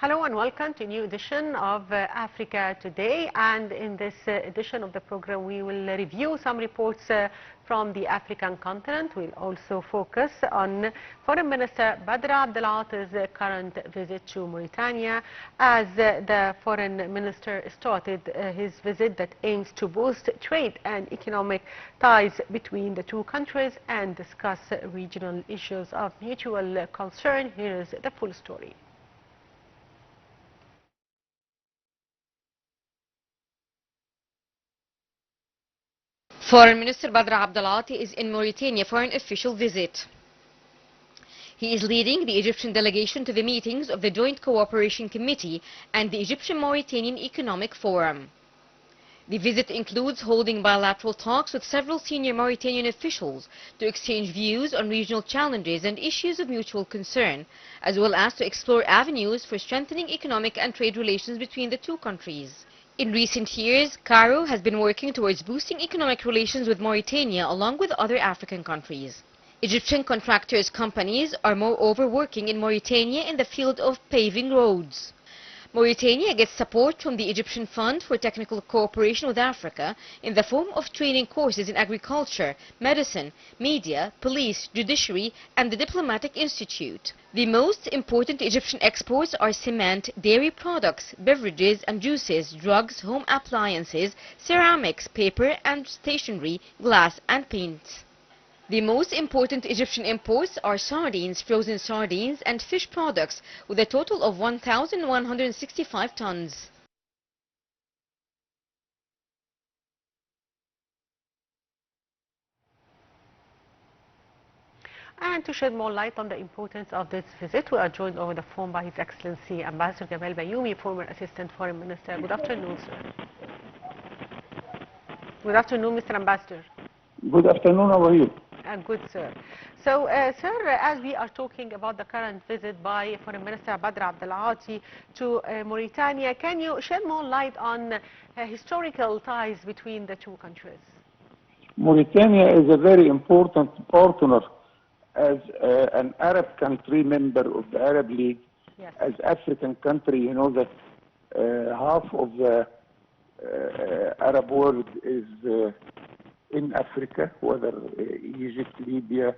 Hello and welcome to a new edition of Africa Today, and in this edition of the program we will review some reports from the African continent. We'll also focus on Foreign Minister Badr Abdelati's current visit to Mauritania, as the Foreign Minister started his visit that aims to boost trade and economic ties between the two countries and discuss regional issues of mutual concern. Here is the full story. Foreign Minister Badr Abdelati is in Mauritania for an official visit. He is leading the Egyptian delegation to the meetings of the Joint Cooperation Committee and the Egyptian-Mauritanian Economic Forum. The visit includes holding bilateral talks with several senior Mauritanian officials to exchange views on regional challenges and issues of mutual concern, as well as to explore avenues for strengthening economic and trade relations between the two countries. In recent years, Cairo has been working towards boosting economic relations with Mauritania along with other African countries. Egyptian contractors' companies are moreover working in Mauritania in the field of paving roads. Mauritania gets support from the Egyptian Fund for Technical Cooperation with Africa in the form of training courses in agriculture, medicine, media, police, judiciary, and the Diplomatic Institute. The most important Egyptian exports are cement, dairy products, beverages and juices, drugs, home appliances, ceramics, paper and stationery, glass and paints. The most important Egyptian imports are sardines, frozen sardines and fish products, with a total of 1,165 tons. And to shed more light on the importance of this visit, we are joined over the phone by His Excellency Ambassador Gamal Bayoumi, former Assistant Foreign Minister. Good afternoon, sir. Good afternoon, Mr. Ambassador. Good afternoon, how are you? Good, sir. So, sir, as we are talking about the current visit by Foreign Minister Badr Abdelati to Mauritania, can you shed more light on historical ties between the two countries? Mauritania is a very important partner as an Arab country, member of the Arab League. Yes. As African country, you know that half of the Arab world is in Africa, whether Egypt, Libya,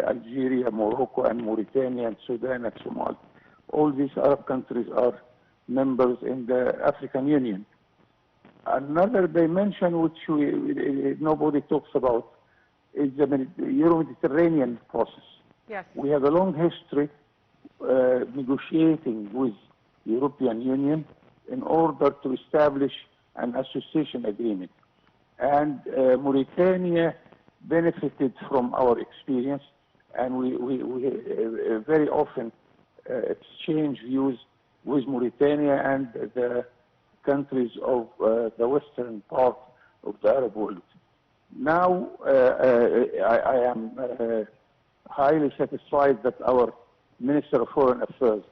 Algeria, Morocco, and Mauritania, and Sudan, and Somalia. All these Arab countries are members in the African Union. Another dimension which nobody talks about is the Euro-Mediterranean process. Yes. We have a long history negotiating with the European Union in order to establish an association agreement. And Mauritania benefited from our experience, and we very often exchange views with Mauritania and the countries of the western part of the Arab world. Now I am highly satisfied that our Minister of Foreign Affairs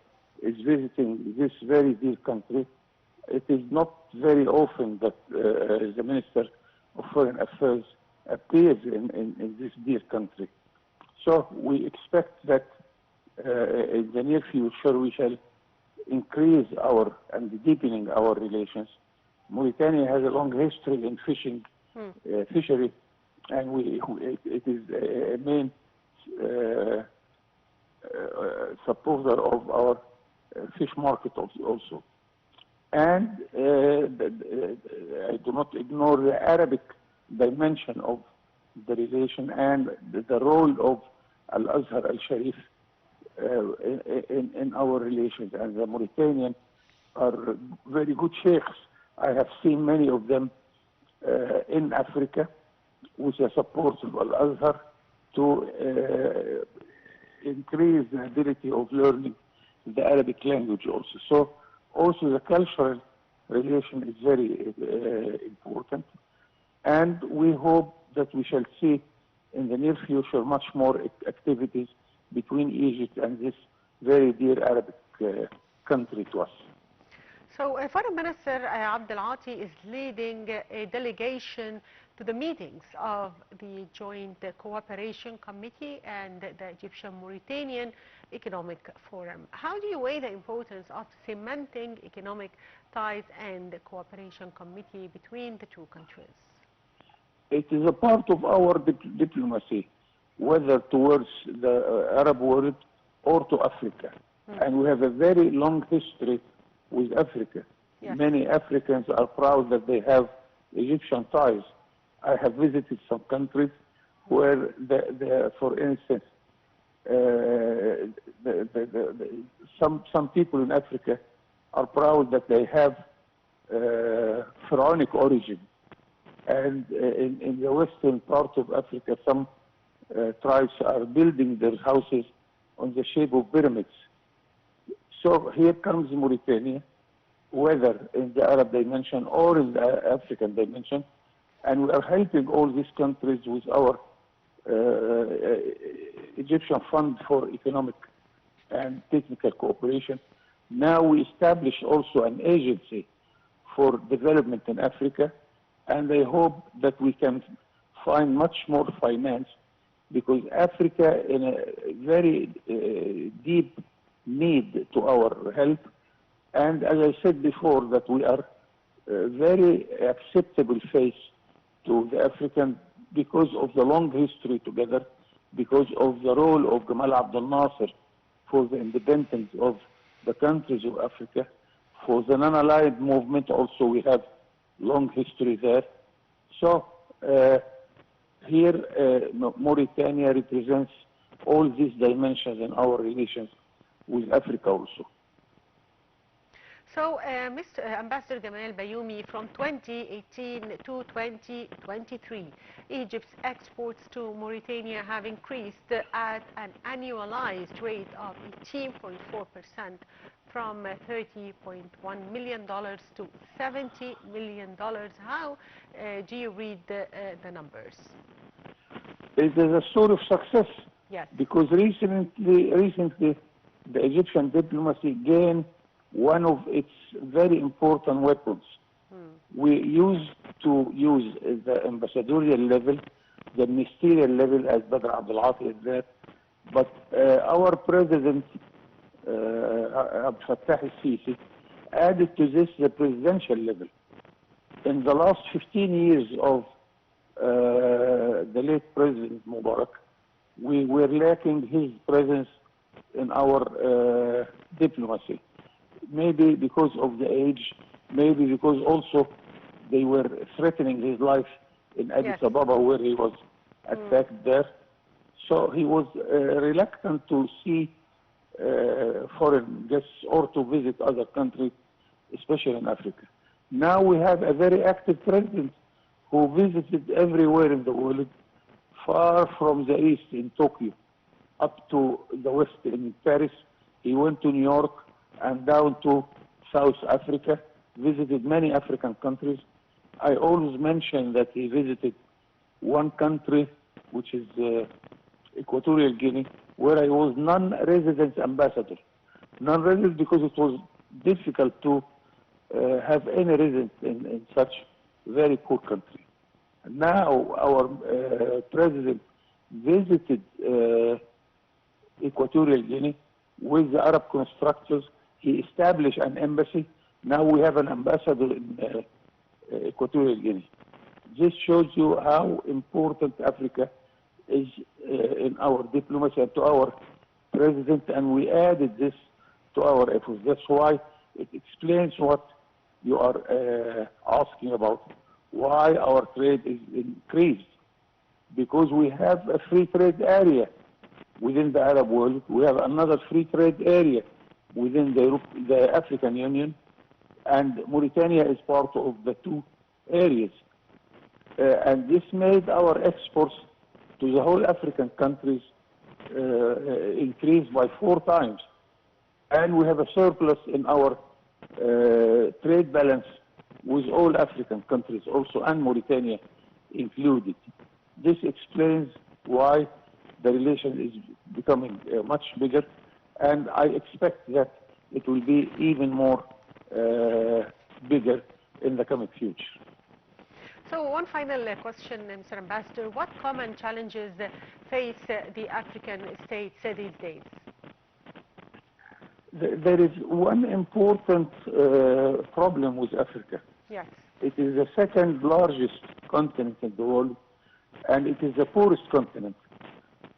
is visiting this very dear country. It is not very often that the Minister of Foreign Affairs appears in this dear country. So we expect that in the near future we shall increase and deepening our relations. Mauritania has a long history in fishery, and it is a main supporter of our fish market also. And I do not ignore the Arabic dimension of the relation and the role of Al-Azhar al-Sharif in our relations. And the Mauritanians are very good sheikhs. I have seen many of them in Africa with the support of Al-Azhar to increase the ability of learning the Arabic language also. So also the cultural relation is very important, and we hope that we shall see in the near future much more activities between Egypt and this very dear Arabic country to us. So Foreign Minister Abdelati is leading a delegation to the meetings of the Joint Cooperation Committee and the Egyptian-Mauritanian Economic Forum. How do you weigh the importance of cementing economic ties and the cooperation committee between the two countries? It is a part of our diplomacy, whether towards the Arab world or to Africa. And we have a very long history with Africa. Yes. Many Africans are proud that they have Egyptian ties. I have visited some countries where, for instance, some people in Africa are proud that they have pharaonic origin. And in the western part of Africa, some tribes are building their houses on the shape of pyramids. So here comes Mauritania, whether in the Arab dimension or in the African dimension, and we are helping all these countries with our Egyptian Fund for Economic and Technical Cooperation. Now we establish also an agency for development in Africa, and I hope that we can find much more finance, because Africa in a very deep need to our help. And as I said before, that we are very acceptable face to the African because of the long history together, because of the role of Gamal Abdel Nasser for the independence of the countries of Africa. For the non-aligned movement also we have long history there. So here Mauritania represents all these dimensions in our relations with Africa also. So, Mr. Ambassador Gamal Bayoumi, from 2018 to 2023, Egypt's exports to Mauritania have increased at an annualized rate of 18.4%, from $30.1 million to $70 million. How do you read the numbers? It is a sort of success. Yes. Because recently the Egyptian diplomacy gained one of its very important weapons. We used to use the ambassadorial level, the ministerial level, as Badr Abdel Ati is there, but our president, Abdel Fattah al-Sisi, added to this the presidential level. In the last 15 years of the late President Mubarak, we were lacking his presence in our diplomacy. Maybe because of the age, maybe because also they were threatening his life in Addis Ababa, where he was attacked there. So he was reluctant to see foreign guests or to visit other countries, especially in Africa. Now we have a very active president who visited everywhere in the world, far from the east in Tokyo, up to the west in Paris. He went to New York and down to South Africa, visited many African countries. I always mention that he visited one country, which is Equatorial Guinea, where I was non-resident ambassador. Non-resident because it was difficult to have any residence in such very poor country. Now our president visited Equatorial Guinea with the Arab constructors. He established an embassy. Now we have an ambassador in Equatorial Guinea. This shows you how important Africa is in our diplomacy and to our president, and we added this to our efforts. That's why it explains what you are asking about, why our trade is increased. Because we have a free trade area within the Arab world. We have another free trade area within the African Union, and Mauritania is part of the two areas. And this made our exports to the whole African countries increase by 4 times. And we have a surplus in our trade balance with all African countries also, and Mauritania included. This explains why the relation is becoming much bigger, and I expect that it will be even more bigger in the coming future. So one final question, Mr. Ambassador. What common challenges face the African states these days? There is one important problem with Africa. Yes. It is the second largest continent in the world, and it is the poorest continent.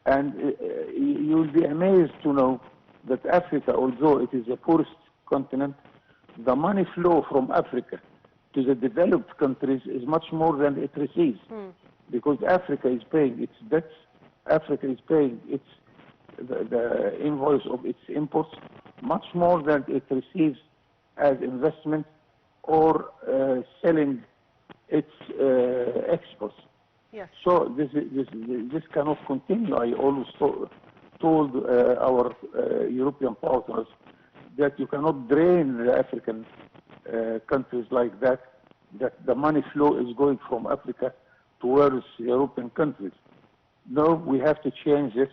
And you'll be amazed to know that Africa, although it is the poorest continent, the money flow from Africa to the developed countries is much more than it receives. Because Africa is paying its debts, Africa is paying the invoice of its imports much more than it receives as investment or selling its exports. Yes. So this cannot continue. I always told our European partners that you cannot drain the African countries like that, that the money flow is going from Africa towards European countries. No, we have to change this,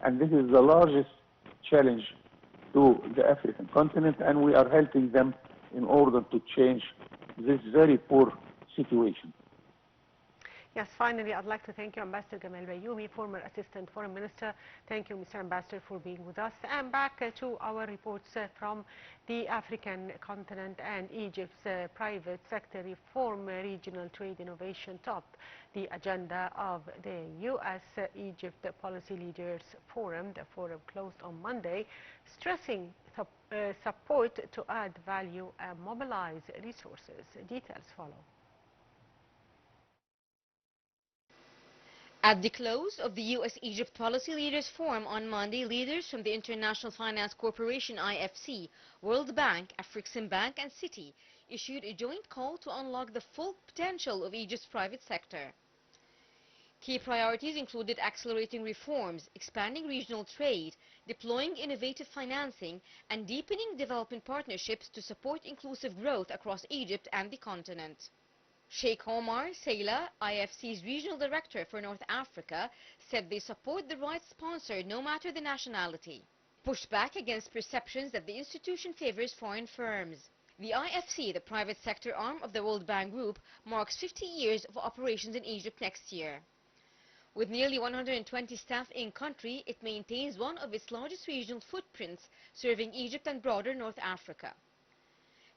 and this is the largest challenge to the African continent, and we are helping them in order to change this very poor situation. Yes, finally, I'd like to thank you, Ambassador Gamal Bayoumi, former Assistant Foreign Minister. Thank you, Mr. Ambassador, for being with us. And back to our reports from the African continent, and Egypt's private sector reform regional trade innovation topped the agenda of the U.S.-Egypt Policy Leaders Forum. The forum closed on Monday, stressing support to add value and mobilize resources. Details follow. At the close of the U.S.-Egypt Policy Leaders Forum on Monday, leaders from the International Finance Corporation IFC, World Bank, Afreximbank and Citi issued a joint call to unlock the full potential of Egypt's private sector. Key priorities included accelerating reforms, expanding regional trade, deploying innovative financing, and deepening development partnerships to support inclusive growth across Egypt and the continent. Sheikh Omar Seyla, IFC's Regional Director for North Africa, said they support the right sponsor no matter the nationality. Pushed back against perceptions that the institution favors foreign firms. The IFC, the private sector arm of the World Bank Group, marks 50 years of operations in Egypt next year. With nearly 120 staff in country, it maintains one of its largest regional footprints, serving Egypt and broader North Africa.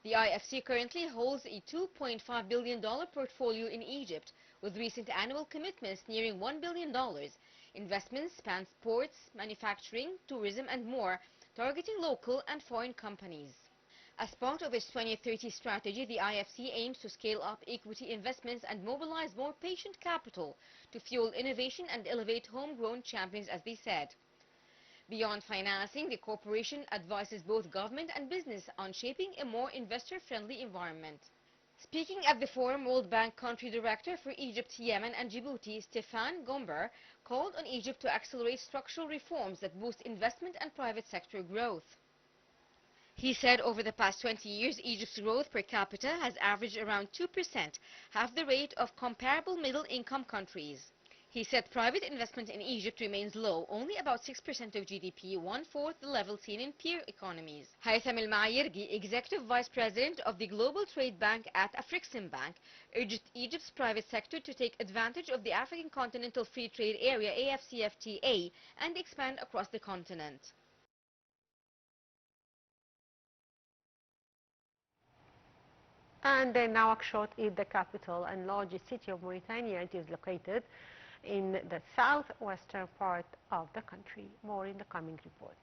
The IFC currently holds a $2.5 billion portfolio in Egypt, with recent annual commitments nearing $1 billion. Investments span ports, manufacturing, tourism and more, targeting local and foreign companies. As part of its 2030 strategy, the IFC aims to scale up equity investments and mobilize more patient capital to fuel innovation and elevate homegrown champions, as they said. Beyond financing, the corporation advises both government and business on shaping a more investor-friendly environment. Speaking at the forum, World Bank Country Director for Egypt, Yemen and Djibouti, Stefan Gomber, called on Egypt to accelerate structural reforms that boost investment and private sector growth. He said over the past 20 years, Egypt's growth per capita has averaged around 2%, half the rate of comparable middle-income countries. He said private investment in Egypt remains low, only about 6% of GDP, one-fourth the level seen in peer economies. Haytham El-Maayirgi, Executive Vice President of the Global Trade Bank at Afreximbank, urged Egypt's private sector to take advantage of the African Continental Free Trade Area, AFCFTA, and expand across the continent. And Nouakchott is the capital and largest city of Mauritania. It is located in the southwestern part of the country. More in the coming report.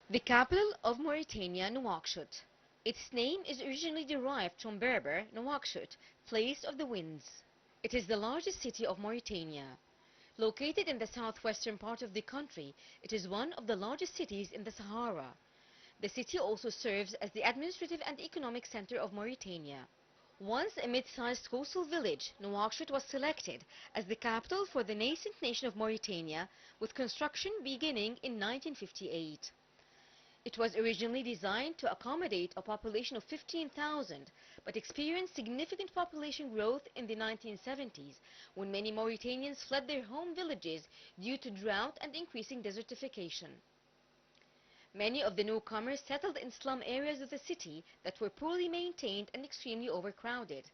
The capital of Mauritania, Nouakchott. Its name is originally derived from Berber, Nouakchott, place of the winds. It is the largest city of Mauritania. Located in the southwestern part of the country, it is one of the largest cities in the Sahara. The city also serves as the administrative and economic center of Mauritania. Once a mid-sized coastal village, Nouakchott was selected as the capital for the nascent nation of Mauritania, with construction beginning in 1958. It was originally designed to accommodate a population of 15,000, but experienced significant population growth in the 1970s, when many Mauritanians fled their home villages due to drought and increasing desertification. Many of the newcomers settled in slum areas of the city that were poorly maintained and extremely overcrowded.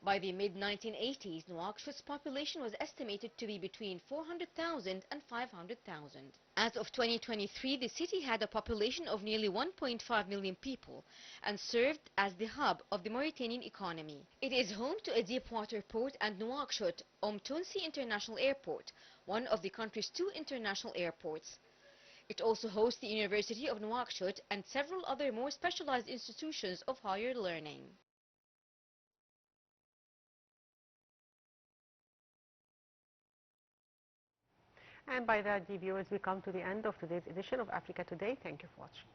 By the mid-1980s, Nouakchot's population was estimated to be between 400,000 and 500,000. As of 2023, the city had a population of nearly 1.5 million people and served as the hub of the Mauritanian economy. It is home to a deep-water port and Nouakchott Tounssi International Airport, one of the country's 2 international airports. It also hosts the University of Nouakchott and several other more specialized institutions of higher learning. And by that, dear viewers, we come to the end of today's edition of Africa Today. Thank you for watching.